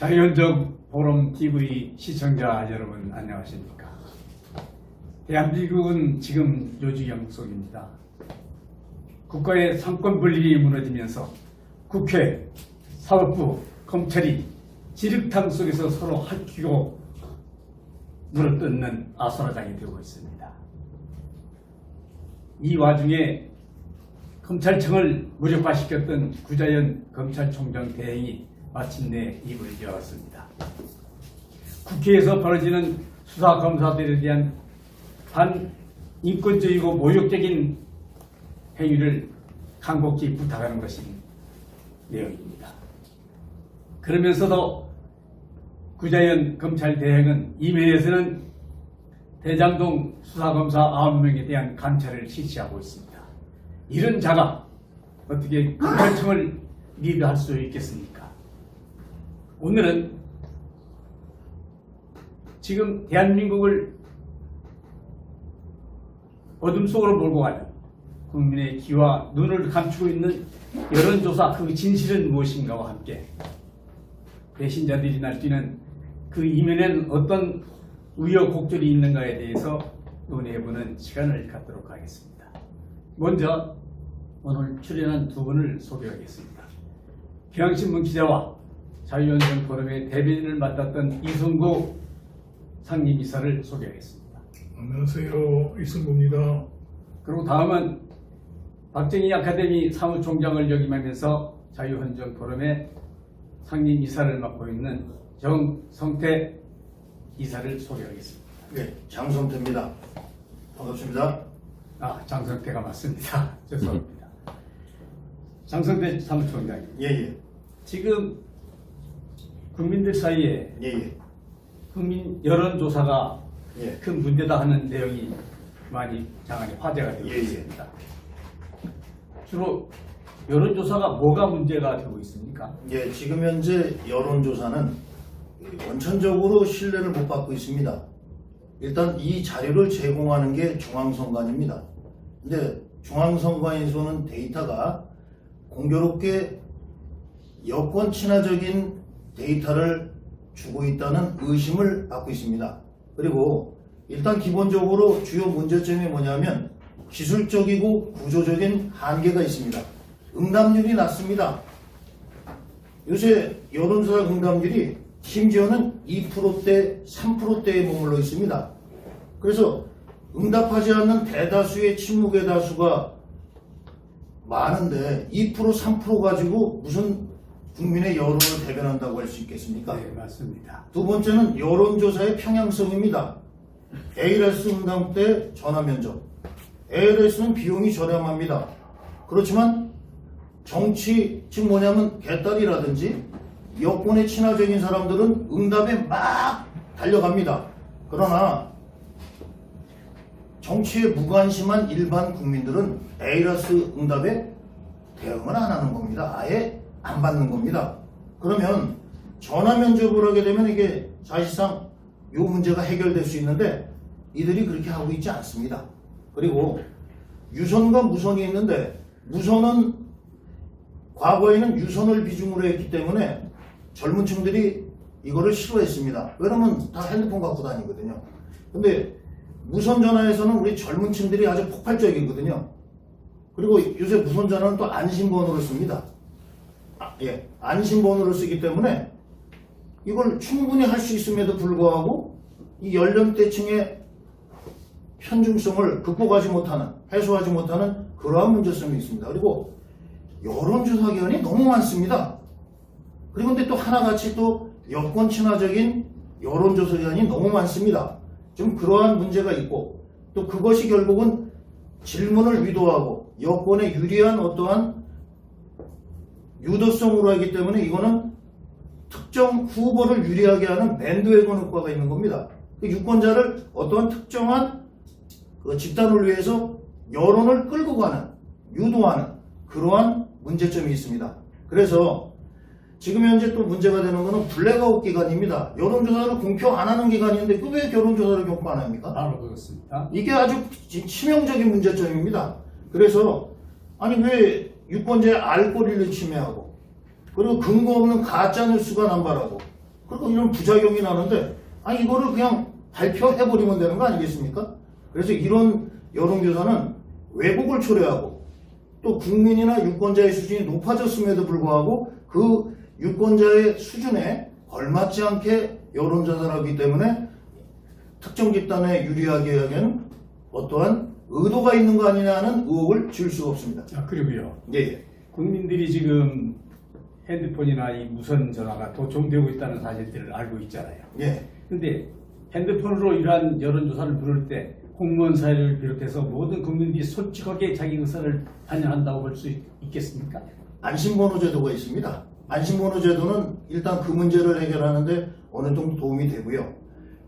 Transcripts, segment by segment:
자유헌정 포럼 TV 시청자 여러분 안녕하십니까? 대한민국은 지금 요주경 속입니다. 국가의 상권 분립이 무너지면서 국회, 사법부, 검찰이 지륵탕 속에서 서로 핥히고 물어뜯는 아수라장이 되고 있습니다. 이 와중에 검찰청을 무력화시켰던 구자연 검찰총장 대행이 마침내 입을 열었습니다. 국회에서 벌어지는 수사 검사들에 대한 반인권적이고 모욕적인 행위를 간곡히 부탁하는 것이 내용입니다. 그러면서도 구자연 검찰 대행은 이면에서는 대장동 수사검사 9명에 대한 감찰을 실시하고 있습니다. 이런 자가 어떻게 검찰청을 리드할 수 있겠습니까? 오늘은 지금 대한민국을 어둠 속으로 몰고 가는 국민의 귀와 눈을 감추고 있는 여론조사 그 진실은 무엇인가와 함께 배신자들이 날뛰는 그 이면엔 어떤 우여곡절이 있는가에 대해서 논의해보는 시간을 갖도록 하겠습니다. 먼저 오늘 출연한 두 분을 소개하겠습니다. 경향신문 기자와 자유헌정 포럼의 대변인을 맡았던 이승구 상임이사를 소개하겠습니다. 안녕하세요. 이승구입니다. 그리고 다음은 박정희 아카데미 사무총장을 역임하면서 자유헌정 포럼의 상임이사를 맡고 있는 정성태 이사를 소개하겠습니다. 네, 장성태입니다. 반갑습니다. 장성태가 맞습니다. 죄송합니다. 장성태 사무총장님. 예. 지금 국민들 사이에 예. 국민 여론조사가 예. 큰 문제다 하는 내용이 많이 장안에 화제가 되고 예. 있습니다. 주로 여론조사가 뭐가 문제가 되고 있습니까? 예, 지금 현재 여론조사는 원천적으로 신뢰를 못 받고 있습니다. 일단 이 자료를 제공하는 게 중앙선관위입니다. 근데 중앙선관위에서는 데이터가 공교롭게 여권 친화적인 데이터를 주고 있다는 의심을 받고 있습니다. 그리고 일단 기본적으로 주요 문제점이 뭐냐면 기술적이고 구조적인 한계가 있습니다. 응답률이 낮습니다. 요새 여론조사 응답률이 심지어는 2%대, 3%대에 머물러 있습니다. 그래서 응답하지 않는 대다수의 침묵의 다수가 많은데 2%, 3% 가지고 무슨 국민의 여론을 대변한다고 할 수 있겠습니까? 네, 맞습니다. 두 번째는 여론조사의 평양성입니다. ALS 응답 때 전화 면접. ALS는 비용이 저렴합니다. 그렇지만 정치, 즉 뭐냐면 개딸이라든지 여권에 친화적인 사람들은 응답에 막 달려갑니다. 그러나 정치에 무관심한 일반 국민들은 ALS 응답에 대응을 안 하는 겁니다. 아예 안 받는 겁니다. 그러면 전화 면접을 하게 되면 이게 사실상 이 문제가 해결될 수 있는데 이들이 그렇게 하고 있지 않습니다. 그리고 유선과 무선이 있는데 무선은 과거에는 유선을 비중으로 했기 때문에 젊은 층들이 이거를 싫어했습니다. 왜냐면 다 핸드폰 갖고 다니거든요. 근데 무선 전화에서는 우리 젊은 층들이 아주 폭발적이거든요. 그리고 요새 무선 전화는 또 안심번호를 씁니다. 안심번호를 쓰기 때문에 이걸 충분히 할 수 있음에도 불구하고 이 연령대층의 편중성을 극복하지 못하는, 해소하지 못하는 그러한 문제점이 있습니다. 그리고 여론조사 기관이 너무 많습니다. 그리고 근데 또 하나같이 또 여권 친화적인 여론조사 기관이 너무 많습니다. 좀 그러한 문제가 있고 또 그것이 결국은 질문을 위도하고 여권에 유리한 어떠한 유도성으로 하기 때문에 이거는 특정 후보를 유리하게 하는 밴드웨건 효과가 있는 겁니다. 그 유권자를 어떠한 특정한 그 집단을 위해서 여론을 끌고 가는, 유도하는 그러한 문제점이 있습니다. 그래서 지금 현재 또 문제가 되는 것은 블랙아웃 기간입니다. 여론조사를 공표 안 하는 기간인데 그 왜 여론조사를 공표 안 합니까? 바로 그렇습니다. 이게 아주 치명적인 문제점입니다. 그래서 아니 왜 유권자의 알 권리를 침해하고 그리고 근거 없는 가짜 뉴스가 남발하고 그리고 이런 부작용이 나는데 아니 이거를 그냥 발표해버리면 되는 거 아니겠습니까? 그래서 이런 여론조사는 왜곡을 초래하고 또 국민이나 유권자의 수준이 높아졌음에도 불구하고 그 유권자의 수준에 걸맞지 않게 여론조사를 하기 때문에 특정 집단에 유리하게 하기에는 어떠한 의도가 있는 거 아니냐는 의혹을 지을 수가 없습니다. 그리고요. 예. 국민들이 지금 핸드폰이나 이 무선 전화가 도청되고 있다는 사실들을 알고 있잖아요. 예. 근데 핸드폰으로 이러한 여론조사를 부를 때 공무원 사회를 비롯해서 모든 국민들이 솔직하게 자기 의사를 반영한다고 볼 수 있겠습니까? 안심번호 제도가 있습니다. 안심번호 제도는 일단 그 문제를 해결하는데 어느 정도 도움이 되고요.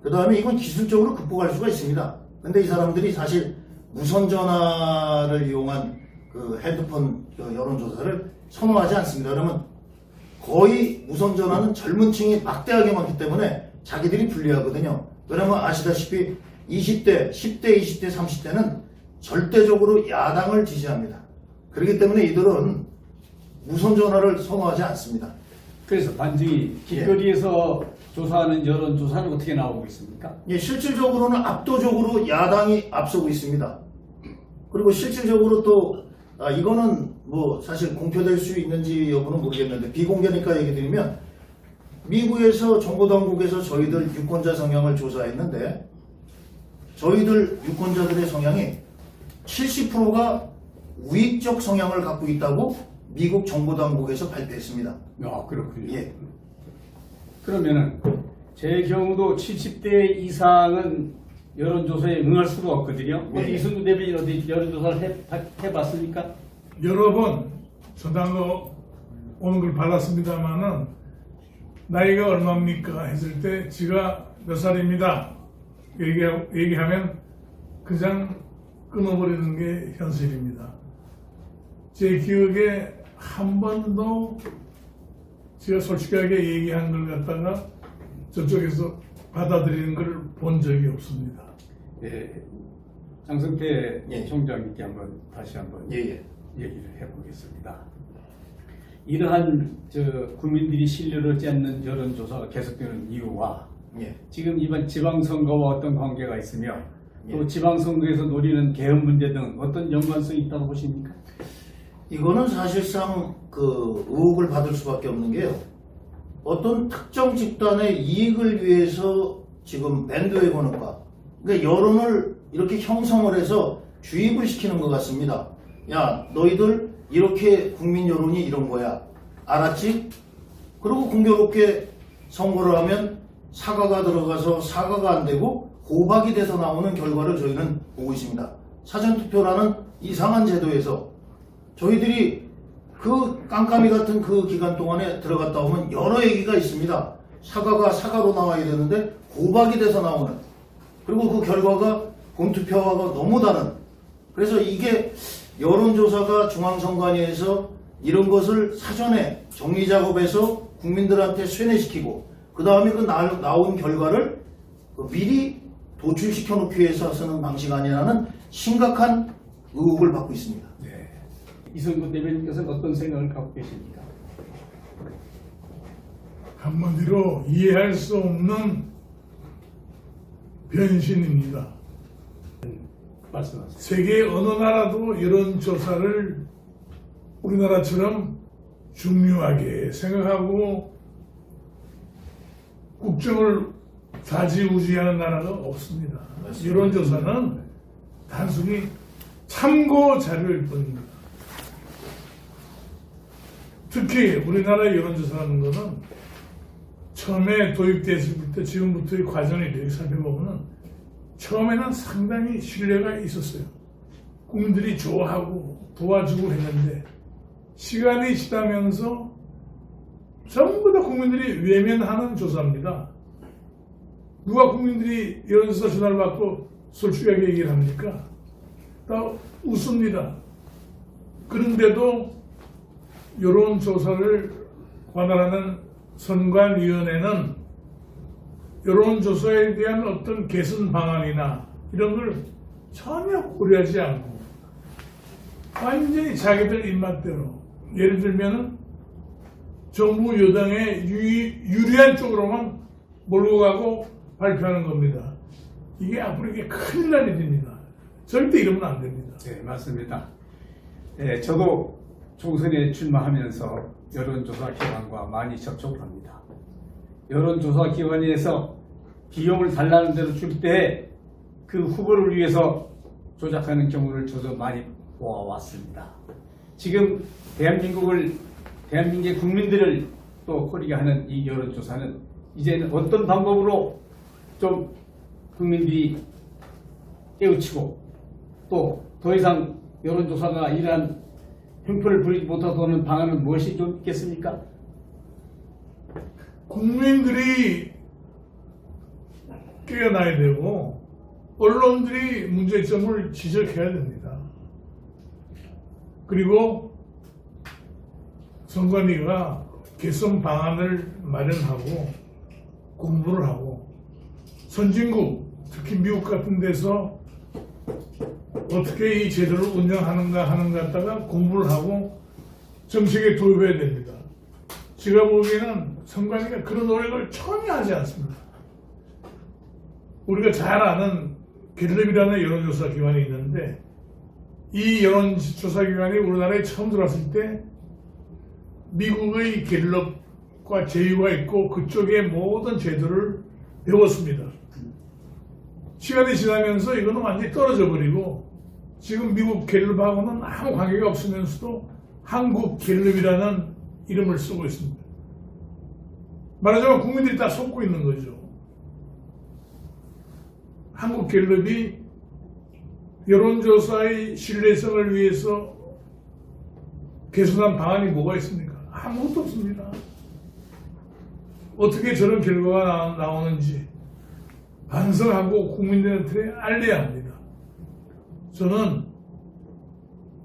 그 다음에 이건 기술적으로 극복할 수가 있습니다. 근데 이 사람들이 사실 무선 전화를 이용한 그 핸드폰 여론조사를 선호하지 않습니다. 그러면 거의 무선 전화는 젊은 층이 막대하게 많기 때문에 자기들이 불리하거든요. 그러면 아시다시피 20대, 10대, 20대, 30대는 절대적으로 야당을 지지합니다. 그렇기 때문에 이들은 무선 전화를 선호하지 않습니다. 그래서 반증이 길거리에서 조사하는 여론조사는 어떻게 나오고 있습니까? 예, 실질적으로는 압도적으로 야당이 앞서고 있습니다. 그리고 실질적으로 또 이거는 뭐 사실 공표될 수 있는지 여부는 모르겠는데 비공개니까 얘기 드리면 미국에서 정보당국에서 저희들 유권자 성향을 조사했는데 저희들 유권자들의 성향이 70%가 우익적 성향을 갖고 있다고 미국 정보당국에서 발표했습니다. 그렇군요. 예. 그러면은 제 경우도 70대 이상은 여론조사에 응할 수가 없거든요. 예. 어디 이승구 대변인 어디 여론조사를 해봤습니까? 여러 번 전화로 오는 걸 받았습니다만은 나이가 얼마입니까 했을 때 지가 몇 살입니다 얘기하면 그냥 끊어버리는 게 현실입니다. 제 기억에 한 번도 제가 솔직하게 얘기한 걸 갖다가 저쪽에서 받아들이는 걸 본 적이 없습니다. 예. 장성태 예. 총장님께 다시 한번 예. 얘기를 해보겠습니다. 이러한 국민들이 신뢰를 얻지 않는 여론조사가 계속되는 이유와 예. 지금 이번 지방선거와 어떤 관계가 있으며 또 예. 지방선거에서 노리는 개헌 문제 등 어떤 연관성이 있다고 보십니까? 이거는 사실상 그 의혹을 받을 수밖에 없는 게요. 어떤 특정 집단의 이익을 위해서 지금 밴드웨건과 그러니까 여론을 이렇게 형성을 해서 주입을 시키는 것 같습니다. 야, 너희들 이렇게 국민 여론이 이런 거야. 알았지? 그리고 공교롭게 선거를 하면 사과가 들어가서 사과가 안 되고 호박이 돼서 나오는 결과를 저희는 보고 있습니다. 사전투표라는 이상한 제도에서 저희들이 그 깜깜이 같은 그 기간 동안에 들어갔다 오면 여러 얘기가 있습니다. 사과가 사과로 나와야 되는데 호박이 돼서 나오는, 그리고 그 결과가 본투표와 너무 다른, 그래서 이게 여론조사가 중앙선관위에서 이런 것을 사전에 정리작업해서 국민들한테 쇠뇌시키고 그 다음에 그 나온 결과를 미리 도출시켜 놓기 위해서 쓰는 방식 아니라는 심각한 의혹을 받고 있습니다. 네. 이승구 대변인께서는 어떤 생각을 갖고 계십니까? 한마디로 이해할 수 없는 변신입니다. 말씀하세요. 세계 어느 나라도 이런 조사를 우리나라처럼 중요하게 생각하고 국정을 좌지우지하는 나라가 없습니다. 맞습니다. 이런 조사는 단순히 참고 자료일 뿐입니다. 특히 우리나라 여론조사라는 것은 처음에 도입됐을 때 지금부터의 과정을 이렇게 살펴보면 처음에는 상당히 신뢰가 있었어요. 국민들이 좋아하고 도와주고 했는데 시간이 지나면서 전부 다 국민들이 외면하는 조사입니다. 누가 국민들이 여론조사 전화를 받고 솔직하게 얘기를 합니까? 다 웃습니다. 그런데도 여론조사를 관할하는 선관위원회는 여론조사에 대한 어떤 개선 방안이나 이런 걸 전혀 고려하지 않고 완전히 자기들 입맛대로, 예를 들면 정부 여당에 유리한 쪽으로만 몰고 가고 발표하는 겁니다. 이게 앞으로 이게 큰일 날 일입니다. 절대 이러면 안 됩니다. 네, 맞습니다. 네, 저도 총선에 출마하면서 여론조사 기관과 많이 접촉을 합니다. 여론조사 기관에서 비용을 달라는 대로 줄 때 그 후보를 위해서 조작하는 경우를 저도 많이 보아왔습니다. 지금 대한민국의 국민들을 또 코리게 하는 이 여론조사는 이제는 어떤 방법으로 좀 국민들이 깨우치고 또 더 이상 여론조사가 이러한 횡포를 부리지 못하도록 방안은 무엇이 좀 있겠습니까? 국민들이 깨어나야 되고 언론들이 문제점을 지적해야 됩니다. 그리고 선관위가 개선 방안을 마련하고 공부를 하고 선진국, 특히 미국 같은 데서 어떻게 이 제도를 운영하는가 하는 것 갖다가 공부를 하고 정책에 도입해야 됩니다. 제가 보기에는 선관위가 그런 노력을 전혀 하지 않습니다. 우리가 잘 아는 갤럽이라는 여론조사 기관이 있는데 이 여론조사 기관이 우리나라에 처음 들어왔을 때 미국의 갤럽과 제휴가 있고 그쪽의 모든 제도를 배웠습니다. 시간이 지나면서 이거는 완전히 떨어져 버리고 지금 미국 갤럽하고는 아무 관계가 없으면서도 한국 갤럽이라는 이름을 쓰고 있습니다. 말하자면 국민들이 다 속고 있는 거죠. 한국 갤럽이 여론조사의 신뢰성을 위해서 개선한 방안이 뭐가 있습니까? 아무것도 없습니다. 어떻게 저런 결과가 나오는지 반성하고 국민들한테 알려야 합니다. 저는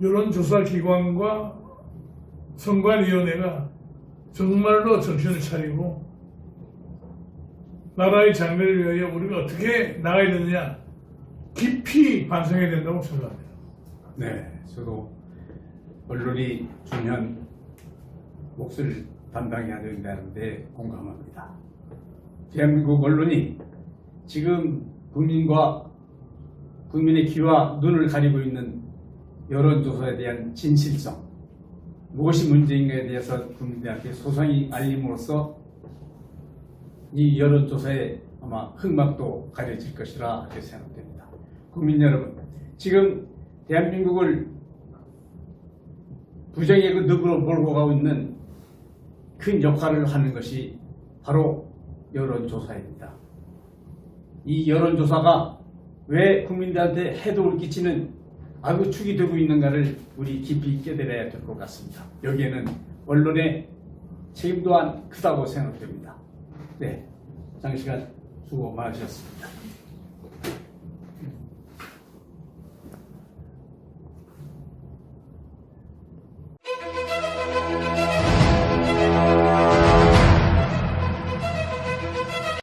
여론조사기관과 선관위원회가 정말로 정신을 차리고 나라의 장래를 위하여 우리가 어떻게 나가야 되느냐 깊이 반성해야 된다고 생각합니다. 네, 저도 언론이 중요한 몫을 담당해야 된다는데 공감합니다. 대한민국 언론이 지금 국민의 귀와 눈을 가리고 있는 여론조사에 대한 진실성, 무엇이 문제인가에 대해서 국민들한테 소상히 알림으로써 이 여론조사의 아마 흑막도 가려질 것이라 그렇게 생각됩니다. 국민 여러분, 지금 대한민국을 부정의 그 늪으로 몰고 가고 있는 큰 역할을 하는 것이 바로 여론조사입니다. 이 여론조사가 왜 국민들한테 해독을 끼치는 악의축이 되고 있는가를 우리 깊이 깨달아야 될 것 같습니다. 여기에는 언론의 책임 또한 크다고 생각됩니다. 네, 장시간 수고 많으셨습니다.